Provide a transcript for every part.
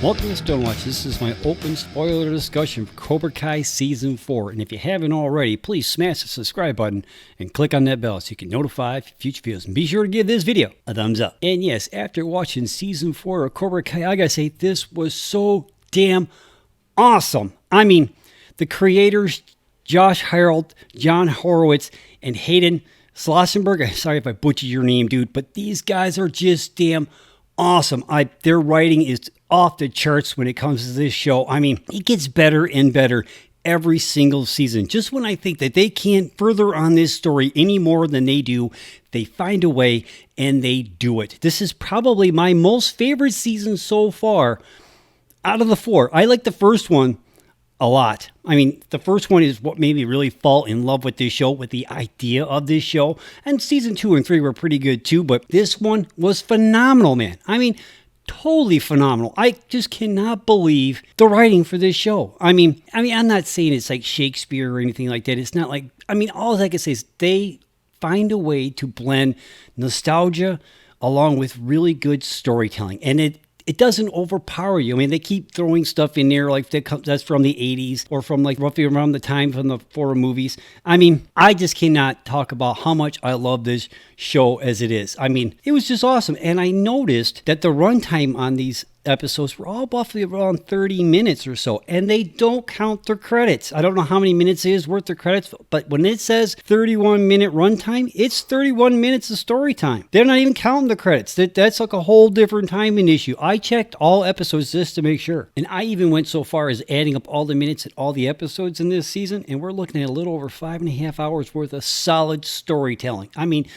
Welcome to Stonewatch. This is my open spoiler discussion for Cobra Kai Season 4. And if you haven't already, please smash the subscribe button and click on that bell so you can notify future videos. And be sure to give this video a thumbs up. And yes, after watching Season 4 of Cobra Kai, I gotta say, this was so damn awesome. I mean, the creators, Josh Harold, John Horowitz, and Hayden Slossenberg. Sorry if I butchered your name, dude, but these guys are just damn awesome. Their writing is off the charts when it comes to this show. I mean, it gets better and better every single season. Just when I think that they can't further on this story any more than they do, they find a way and they do it. This is probably my most favorite season so far out of the four. I like the first one a lot. I mean, the first one is what made me really fall in love with this show, with the idea of this show. And season 2 and 3 were pretty good too, but this one was phenomenal, man. I mean, totally phenomenal. I just cannot believe the writing for this show. I mean, I'm not saying it's like Shakespeare or anything like that. It's not like, all I can say is they find a way to blend nostalgia along with really good storytelling. And it doesn't overpower you. I mean, they keep throwing stuff in there like that's from the 80s or from like roughly around the time from the four movies. I mean, I just cannot talk about how much I love this show as it is. I mean, it was just awesome. And I noticed that the runtime on these episodes were all roughly around 30 minutes or so, and they don't count their credits. I don't know how many minutes it is worth their credits, but when it says 31-minute runtime, it's 31 minutes of story time. They're not even counting the credits. That's like a whole different timing issue. I checked all episodes just to make sure, and I even went so far as adding up all the minutes and all the episodes in this season, and we're looking at a little over 5.5 hours worth of solid storytelling. I mean,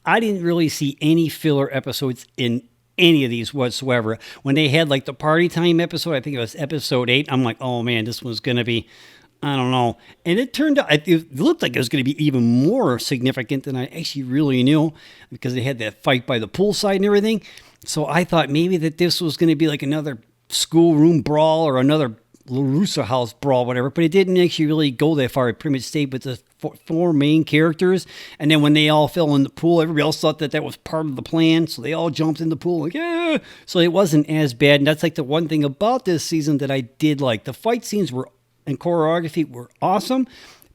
I didn't really see any filler episodes in any of these whatsoever. When they had like the party time episode, I think it was episode 8, I'm like, oh man, this was going to be, I don't know. And it turned out, it looked like it was going to be even more significant than I actually really knew, because they had that fight by the poolside and everything. So I thought maybe that this was going to be like another schoolroom brawl or another LaRusso house brawl, whatever, but it didn't actually really go that far. It pretty much stayed with the four main characters, and then when they all fell in the pool, everybody else thought that was part of the plan, so they all jumped in the pool, like, yeah! So it wasn't as bad, and that's like the one thing about this season that I did like. The fight scenes and choreography were awesome,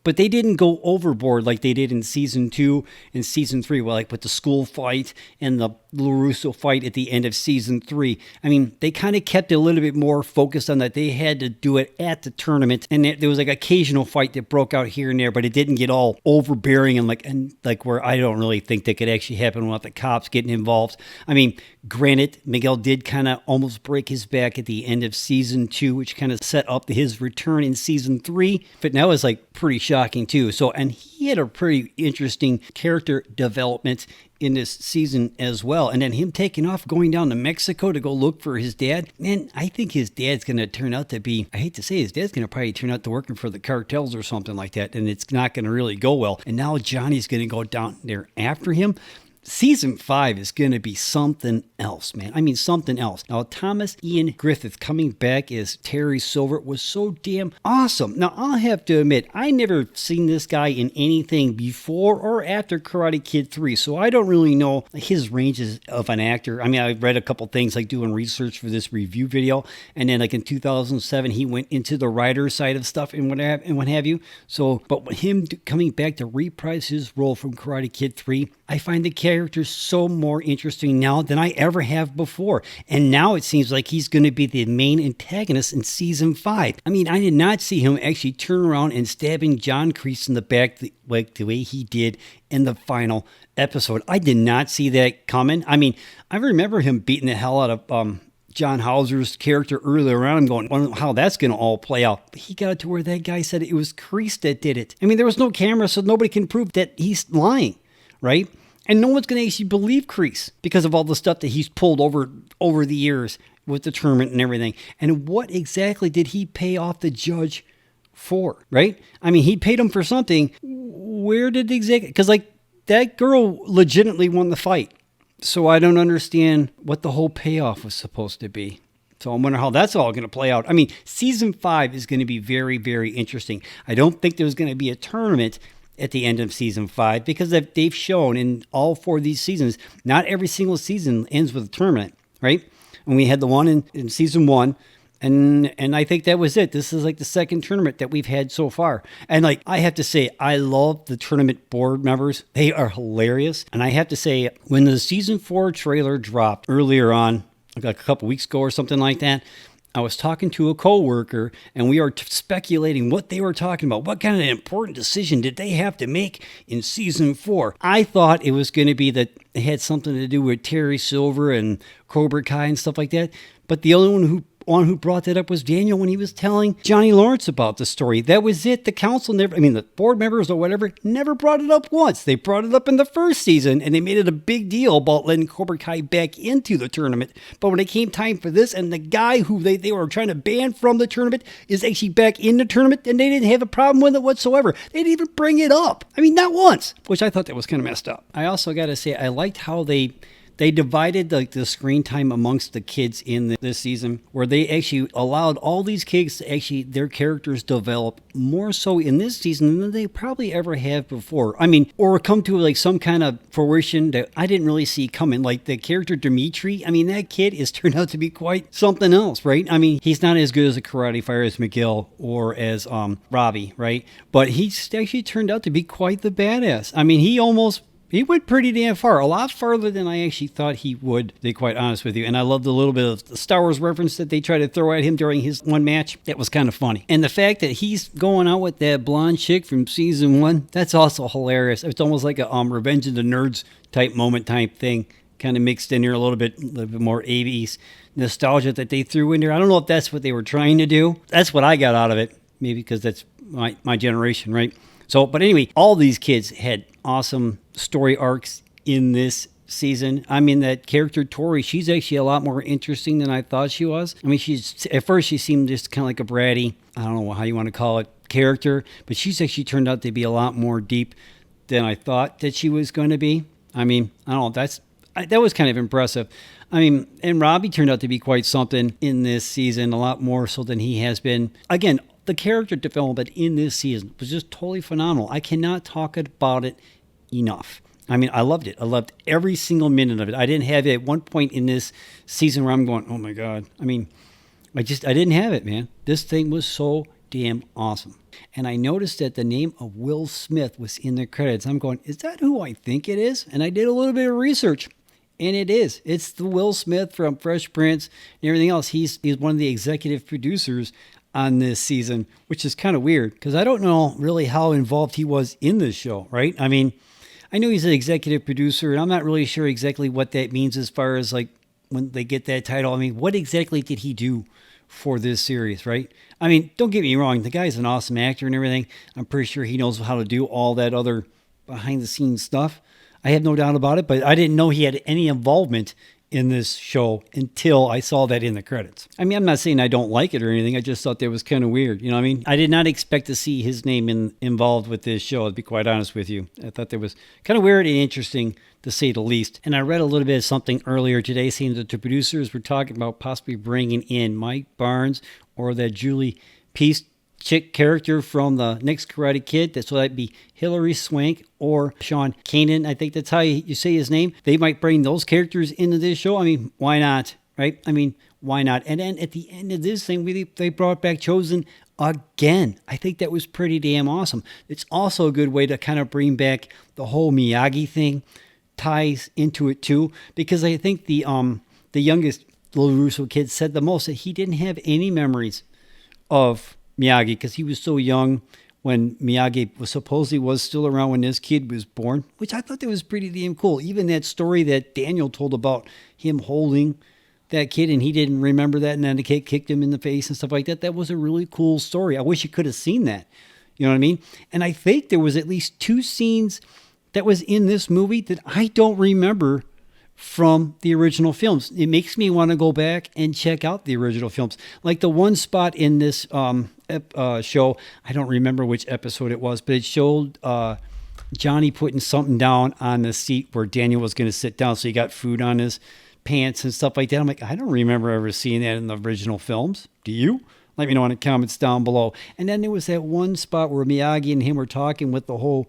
but they didn't go overboard like they did in season 2 and season 3, like with the school fight and the LaRusso fight at the end of season 3. I mean, they kind of kept it a little bit more focused on that. They had to do it at the tournament, and there was like occasional fight that broke out here and there, but it didn't get all overbearing and like where I don't really think that could actually happen without the cops getting involved. I mean, granted, Miguel did kind of almost break his back at the end of season 2, which kind of set up his return in season 3, but that was like pretty shocking too. So, and he had a pretty interesting character development in this season as well. And then him taking off, going down to Mexico to go look for his dad. Man, I think his dad's going to turn out to be, I hate to say, his dad's going to probably turn out to working for the cartels or something like that. And it's not going to really go well. And now Johnny's going to go down there after him. Season 5 is going to be something else, man. I mean, something else. Now, Thomas Ian Griffith coming back as Terry Silver was so damn awesome. Now, I'll have to admit, I never seen this guy in anything before or after Karate Kid 3, so I don't really know his ranges of an actor. I mean, I read a couple things like doing research for this review video, and then like in 2007, he went into the writer side of stuff and what have you. So, but with him coming back to reprise his role from Karate Kid 3, I find the character so more interesting now than I ever have before. And now it seems like he's going to be the main antagonist in season 5. I mean, I did not see him actually turn around and stabbing John Kreese in the back like the way he did in the final episode. I did not see that coming. I mean, I remember him beating the hell out of John Hauser's character earlier on. I'm going, I don't know how that's going to all play out. But he got it to where that guy said it was Kreese that did it. I mean, there was no camera, so nobody can prove that he's lying, right? And no one's going to actually believe Kreese because of all the stuff that he's pulled over the years with the tournament and everything. And what exactly did he pay off the judge for, right? I mean, he paid him for something. Where did exactly... Because, like, that girl legitimately won the fight. So I don't understand what the whole payoff was supposed to be. So I'm wondering how that's all going to play out. I mean, season 5 is going to be very, very interesting. I don't think there's going to be a tournament at the end of season 5, because they've shown in all 4 of these seasons, not every single season ends with a tournament, right? And we had the one in season 1. And I think that was it. This is like the second tournament that we've had so far. And like, I have to say, I love the tournament board members. They are hilarious. And I have to say, when the season 4 trailer dropped earlier on, like a couple weeks ago or something like that, I was talking to a coworker and we were speculating what they were talking about. What kind of important decision did they have to make in season 4? I thought it was going to be that it had something to do with Terry Silver and Cobra Kai and stuff like that. But the only one who brought that up was Daniel when he was telling Johnny Lawrence about the story. That was it. The council the board members or whatever, never brought it up once. They brought it up in the first season and they made it a big deal about letting Cobra Kai back into the tournament. But when it came time for this and the guy who they were trying to ban from the tournament is actually back in the tournament and they didn't have a problem with it whatsoever. They didn't even bring it up. I mean, not once, which I thought that was kind of messed up. I also got to say, I liked how they divided the screen time amongst the kids in this season, where they actually allowed all these kids to actually, their characters develop more so in this season than they probably ever have before. I mean, or come to like some kind of fruition that I didn't really see coming. Like the character Dimitri, I mean, that kid is turned out to be quite something else, right? I mean, he's not as good as a karate fighter as Miguel or as Robbie, right? But he's actually turned out to be quite the badass. I mean, he went pretty damn far, a lot farther than I actually thought he would, to be quite honest with you. And I loved a little bit of the Star Wars reference that they tried to throw at him during his one match. That was kind of funny. And the fact that he's going out with that blonde chick from season 1, that's also hilarious. It's almost like a Revenge of the Nerds type moment type thing, kind of mixed in here a little bit more 80s nostalgia that they threw in there. I don't know if that's what they were trying to do. That's what I got out of it, maybe because that's my generation, right? So, but anyway, all these kids had awesome story arcs in this season. I mean, that character Tori, she's actually a lot more interesting than I thought she was. I mean, at first she seemed just kind of like a bratty, I don't know how you want to call it, character, but she's actually turned out to be a lot more deep than I thought that she was going to be. I mean, I don't know, that was kind of impressive. I mean, and Robbie turned out to be quite something in this season, a lot more so than he has been. Again, the character development in this season was just totally phenomenal. I cannot talk about it enough. I mean, I loved it. I loved every single minute of it. I didn't have it at one point in this season where I'm going, oh my God. I mean, I didn't have it, man. This thing was so damn awesome. And I noticed that the name of Will Smith was in the credits. I'm going, is that who I think it is? And I did a little bit of research. And it is. It's the Will Smith from Fresh Prince and everything else. He's one of the executive producers on this season, which is kind of weird because I don't know really how involved he was in this show, right? I mean, I know he's an executive producer, and I'm not really sure exactly what that means as far as like when they get that title. I mean, what exactly did he do for this series, right? I mean, don't get me wrong. The guy's an awesome actor and everything. I'm pretty sure he knows how to do all that other behind-the-scenes stuff. I have no doubt about it, but I didn't know he had any involvement in this show until I saw that in the credits. I mean, I'm not saying I don't like it or anything. I just thought that was kind of weird. You know what I mean? I did not expect to see his name involved with this show, to be quite honest with you. I thought that was kind of weird and interesting, to say the least. And I read a little bit of something earlier today saying that the producers were talking about possibly bringing in Mike Barnes or that Julie Peace chick character from the next Karate Kid. So that'd be Hilary Swank or Sean Kanan. I think that's how you say his name. They might bring those characters into this show. I mean, why not? Right? I mean, why not? And then at the end of this thing, they brought back Chosen again. I think that was pretty damn awesome. It's also a good way to kind of bring back the whole Miyagi thing, ties into it too, because I think the youngest little Russo kid said the most that he didn't have any memories of Miyagi because he was so young when Miyagi was still around when this kid was born, which I thought that was pretty damn cool. Even that story that Daniel told about him holding that kid and he didn't remember that and then the kid kicked him in the face and stuff like that. That was a really cool story. I wish you could have seen that. You know what I mean? And I think there was at least 2 scenes that was in this movie that I don't remember from the original films. It makes me want to go back and check out the original films. Like the one spot in this show, I don't remember which episode it was, but it showed Johnny putting something down on the seat where Daniel was going to sit down, so he got food on his pants and stuff like that. I'm like, I don't remember ever seeing that in the original films. Do you? Let me know in the comments down below. And then there was that one spot where Miyagi and him were talking with the whole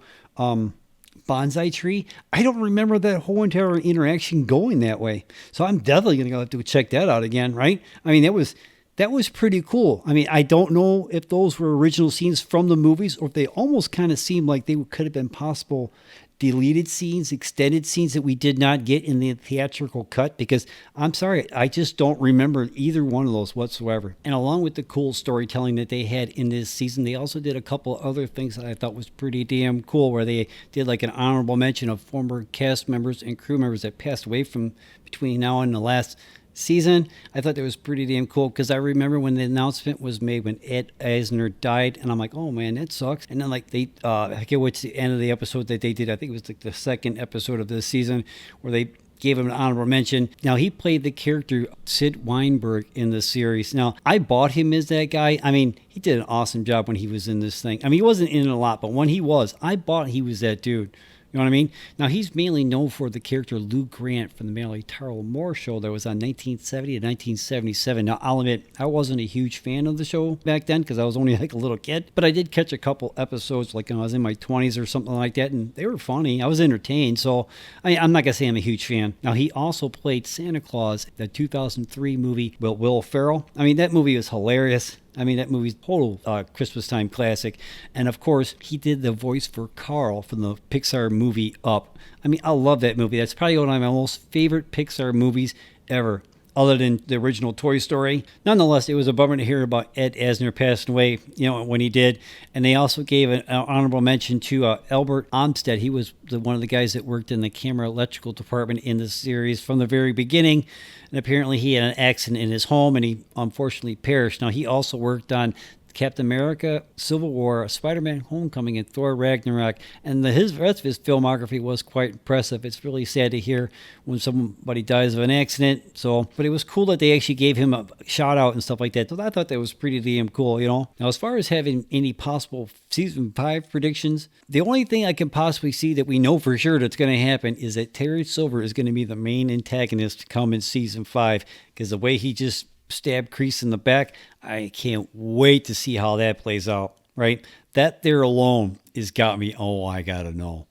bonsai tree. I don't remember that whole entire interaction going that way. So I'm definitely going to have to check that out again, right? I mean, that was pretty cool. I mean, I don't know if those were original scenes from the movies or if they almost kind of seemed like they could have been possible deleted scenes, extended scenes that we did not get in the theatrical cut, because I'm sorry, I just don't remember either one of those whatsoever. And along with the cool storytelling that they had in this season, they also did a couple other things that I thought was pretty damn cool, where they did like an honorable mention of former cast members and crew members that passed away from between now and the last season. I thought that was pretty damn cool, because I remember when the announcement was made when Ed Asner died, and I'm like, oh man, that sucks. And then like they I forget what's the end of the episode that they did. I think it was like the second episode of this season where they gave him an honorable mention. Now, he played the character Sid Weinberg in the series. Now, I bought him as that guy. I mean, he did an awesome job when he was in this thing. I mean, he wasn't in it a lot, but when he was, I bought he was that dude. You know what I mean? Now, he's mainly known for the character Lou Grant from the Mary Tyler Moore show that was on 1970 to 1977. Now, I'll admit, I wasn't a huge fan of the show back then because I was only like a little kid, but I did catch a couple episodes like when I was in my 20s or something like that, and they were funny. I was entertained, so I'm not going to say I'm a huge fan. Now, he also played Santa Claus, the 2003 movie with Will Ferrell. I mean, that movie was hilarious. I mean, that movie's total Christmas time classic. And of course, he did the voice for Carl from the Pixar movie Up. I mean, I love that movie. That's probably one of my most favorite Pixar movies ever, other than the original Toy Story. Nonetheless, it was a bummer to hear about Ed Asner passing away, when he did. And they also gave an honorable mention to Albert Onstead. He was one of the guys that worked in the camera electrical department in the series from the very beginning. And apparently he had an accident in his home and he unfortunately perished. Now, he also worked on Captain America, Civil War, Spider-Man Homecoming, and Thor Ragnarok. And the rest of his filmography was quite impressive. It's really sad to hear when somebody dies of an accident. But it was cool that they actually gave him a shout out and stuff like that. So I thought that was pretty damn cool, Now, as far as having any possible season 5 predictions, the only thing I can possibly see that we know for sure that's going to happen is that Terry Silver is going to be the main antagonist to come in season 5, because the way he just stabbed Kreese in the back, I can't wait to see how that plays out, right? That there alone has got me, I gotta know.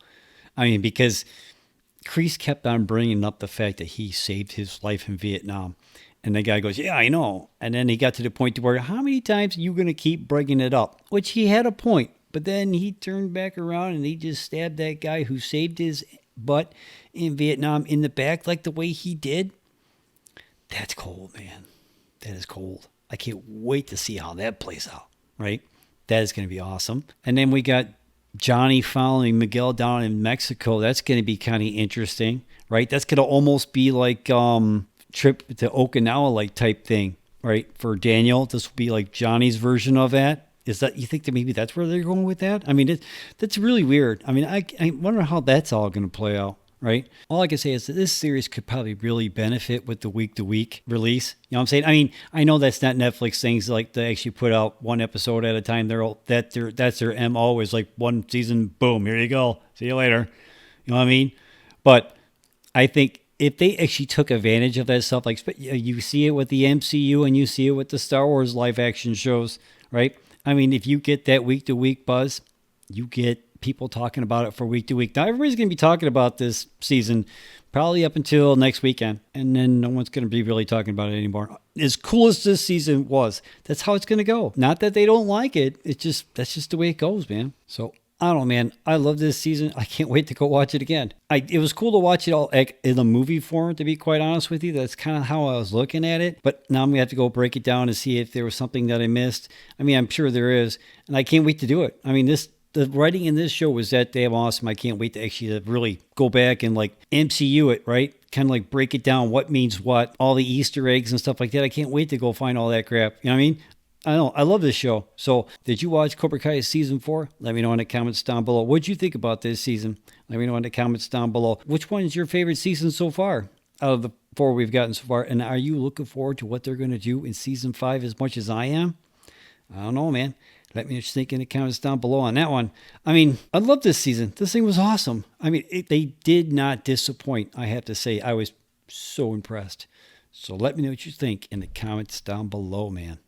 I mean, because Kreese kept on bringing up the fact that he saved his life in Vietnam. And the guy goes, yeah, I know. And then he got to the point to where, how many times are you going to keep bringing it up? Which he had a point. But then he turned back around and he just stabbed that guy who saved his butt in Vietnam in the back like the way he did. That's cold, man. That is cold. I can't wait to see how that plays out, right? That is going to be awesome. And then we got Johnny following Miguel down in Mexico. That's going to be kind of interesting, right? That's going to almost be like trip to Okinawa like type thing, right? For Daniel, this will be like Johnny's version of that. Is that, you think that maybe that's where they're going with that? I mean, that's really weird. I mean, I wonder how that's all going to play out. Right? All I can say is that this series could probably really benefit with the week-to-week release. You know what I'm saying? I mean, I know that's not Netflix things like they actually put out one episode at a time. That's their MO is like one season, boom, here you go. See you later. You know what I mean? But I think if they actually took advantage of that stuff, like you see it with the MCU and you see it with the Star Wars live-action shows, right? I mean, if you get that week-to-week buzz, you get people talking about it for week to week. Now, everybody's going to be talking about this season probably up until next weekend, and then no one's going to be really talking about it anymore. As cool as this season was, that's how it's going to go. Not that they don't like it. That's just the way it goes, man. So, I don't know, man. I love this season. I can't wait to go watch it again. It was cool to watch it all in the movie form, to be quite honest with you. That's kind of how I was looking at it. But now I'm going to have to go break it down and see if there was something that I missed. I mean, I'm sure there is, and I can't wait to do it. I mean, the writing in this show was that damn awesome. I can't wait to actually really go back and like MCU it, right? Kind of like break it down, what means what, all the Easter eggs and stuff like that. I can't wait to go find all that crap. You know what I mean? I know. I love this show. So did you watch Cobra Kai season 4? Let me know in the comments down below. What'd you think about this season? Let me know in the comments down below. Which one is your favorite season so far out of the 4 we've gotten so far? And are you looking forward to what they're going to do in season 5 as much as I am? I don't know, man. Let me just think in the comments down below on that one. I mean, I love this season. This thing was awesome. I mean, they did not disappoint, I have to say. I was so impressed. So let me know what you think in the comments down below, man.